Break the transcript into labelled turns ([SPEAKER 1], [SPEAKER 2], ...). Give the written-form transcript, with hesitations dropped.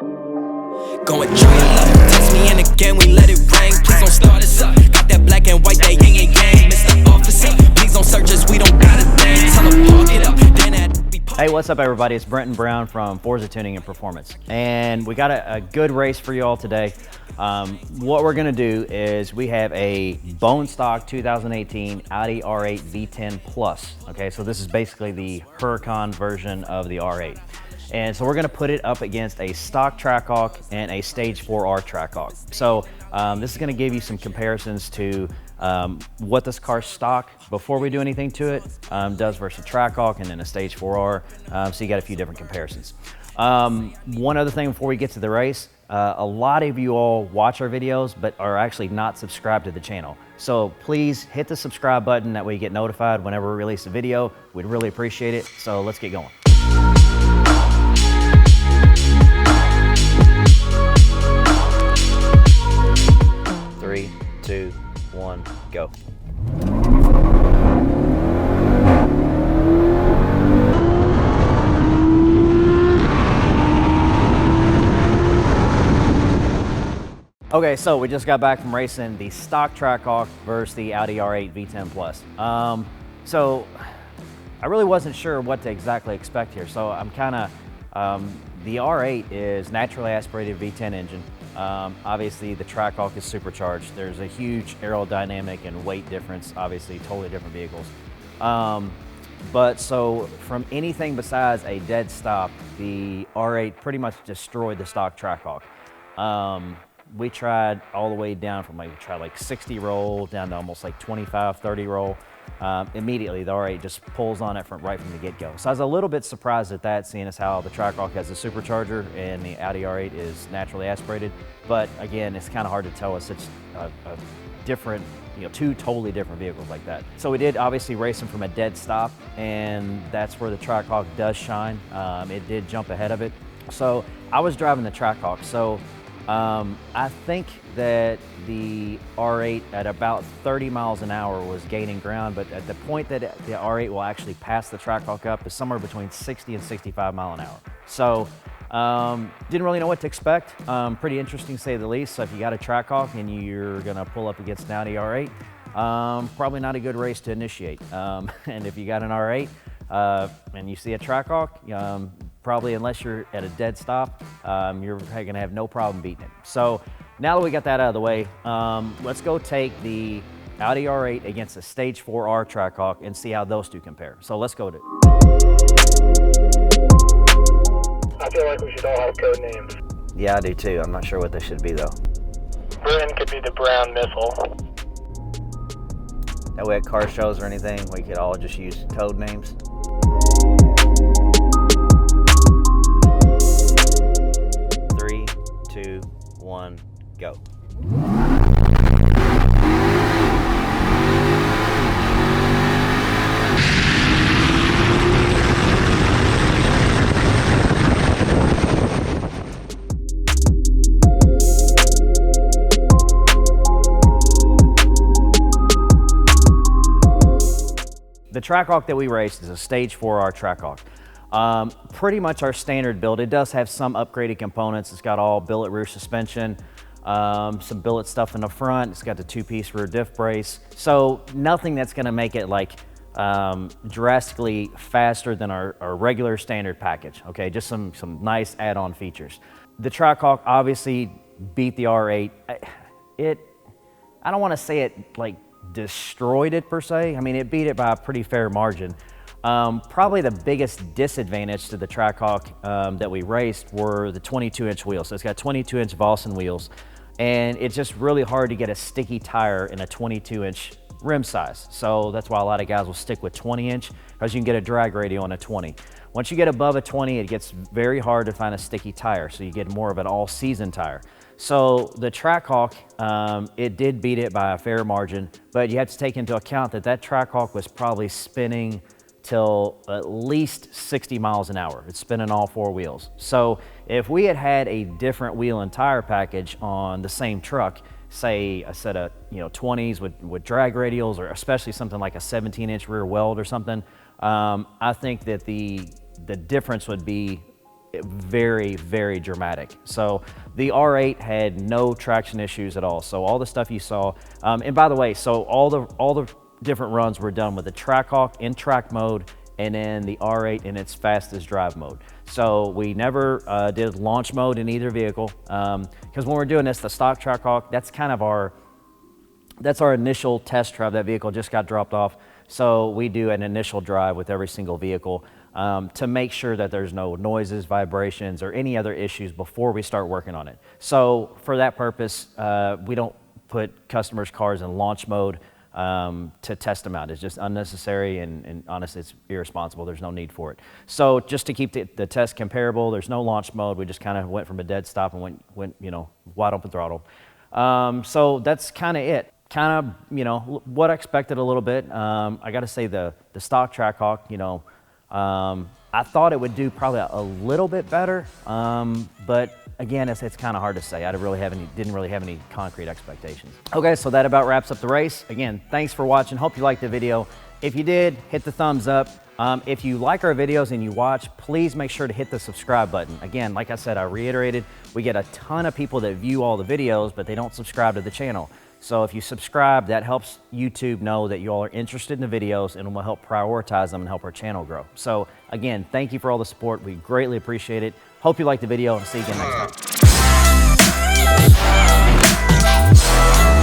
[SPEAKER 1] Go and try your luck, test me, and again we let it rain. Please don't start us up. Got that black and white, that yin and yang. Mr. Officer, please don't search us, we don't got a thing. Tell them park it up, then
[SPEAKER 2] Hey, what's up everybody? It's Brenton Brown from Forza Tuning and Performance. And we got a good race for you all today. What we're gonna do is we have a bone stock 2018 Audi R8 V10 Plus. Okay, so this is basically the Huracan version of the R8. And so we're gonna put it up against a stock Trackhawk and a Stage 4R Trackhawk. So this is gonna give you some comparisons to what this car's stock before we do anything to it does versus Trackhawk and then a Stage 4R. So you got a few different comparisons. One other thing before we get to the race, a lot of you all watch our videos but are actually not subscribed to the channel. So please hit the subscribe button, that way you get notified whenever we release a video. We'd really appreciate it. So let's get going. 3, 2, 1, go. Okay, so we just got back from racing the stock Trackhawk versus the Audi R8 V10 Plus. So I really wasn't sure what to exactly expect here. So I'm kind of, the R8 is naturally aspirated V10 engine. Obviously the Trackhawk is supercharged. There's a huge aerodynamic and weight difference, obviously totally different vehicles. But so from anything besides a dead stop, the R8 pretty much destroyed the stock Trackhawk. We tried all the way down from we tried like 60 roll down to almost like 25, 30 roll. Immediately the R8 just pulls on it right from the get-go. So I was a little bit surprised at that, seeing as how the Trackhawk has a supercharger and the Audi R8 is naturally aspirated. But again, it's kind of hard to tell. It's such a different, two totally different vehicles like that. So we did obviously race them from a dead stop, and that's where the Trackhawk does shine. It did jump ahead of it. So I was driving the Trackhawk. So I think that the R8 at about 30 miles an hour was gaining ground, but at the point that the R8 will actually pass the Trackhawk up is somewhere between 60 and 65 mile an hour. So didn't really know what to expect. Pretty interesting to say the least. So if you got a Trackhawk and you're gonna pull up against an Audi R8, probably not a good race to initiate. And if you got an R8 and you see a Trackhawk, probably unless you're at a dead stop, you're gonna have no problem beating it. So now that we got that out of the way, let's go take the Audi R8 against the Stage 4R Trackhawk and see how those two compare. So let's go to it.
[SPEAKER 3] I feel like we should all have code names.
[SPEAKER 2] Yeah, I do too. I'm not sure what they should be though.
[SPEAKER 3] Brenton could be the brown missile.
[SPEAKER 2] That way at car shows or anything, we could all just use code names. Three, 2, 1, go. The Trackhawk that we raced is a Stage 4R Trackhawk. Pretty much our standard build. It does have some upgraded components. It's got all billet rear suspension, some billet stuff in the front. It's got the 2-piece rear diff brace. So nothing that's gonna make it like drastically faster than our regular standard package. Okay, just some nice add-on features. The Trackhawk obviously beat the R8. I don't wanna say it like destroyed it per se. I mean, it beat it by a pretty fair margin. Probably the biggest disadvantage to the Trackhawk that we raced were the 22-inch wheels. So it's got 22-inch Vossen wheels, and it's just really hard to get a sticky tire in a 22-inch rim size. So that's why a lot of guys will stick with 20-inch, because you can get a drag radius on a 20. Once you get above a 20, it gets very hard to find a sticky tire, so you get more of an all-season tire. So the Trackhawk, it did beat it by a fair margin, but you have to take into account that that Trackhawk was probably spinning till at least 60 miles an hour. It's spinning all 4 wheels. So if we had had a different wheel and tire package on the same truck, say a set of 20s with drag radials, or especially something like a 17-inch rear weld or something, I think that the difference would be very, very dramatic. So the R8 had no traction issues at all. So all the stuff you saw, and by the way, so all the different runs were done with the Trackhawk in track mode, and then the R8 in its fastest drive mode. So we never did launch mode in either vehicle, because when we're doing this, the stock Trackhawk, that's kind of our initial test drive. That vehicle just got dropped off. So we do an initial drive with every single vehicle to make sure that there's no noises, vibrations, or any other issues before we start working on it. So for that purpose, we don't put customers' cars in launch mode to test them out. It's just unnecessary, and honestly, it's irresponsible. There's no need for it. So just to keep the test comparable, there's no launch mode. We just kind of went from a dead stop and went wide open throttle. So that's kind of it. Kind of, what I expected a little bit. I got to say the stock Trackhawk, I thought it would do probably a little bit better, but again, it's kind of hard to say. I didn't really have any concrete expectations. Okay, so that about wraps up the race. Again, thanks for watching. Hope you liked the video. If you did, hit the thumbs up. If you like our videos and you watch, please make sure to hit the subscribe button. Again, like I said, I reiterated, we get a ton of people that view all the videos, but they don't subscribe to the channel. So if you subscribe, that helps YouTube know that you all are interested in the videos, and will help prioritize them and help our channel grow. So again, thank you for all the support. We greatly appreciate it. Hope you liked the video, and see you again next time.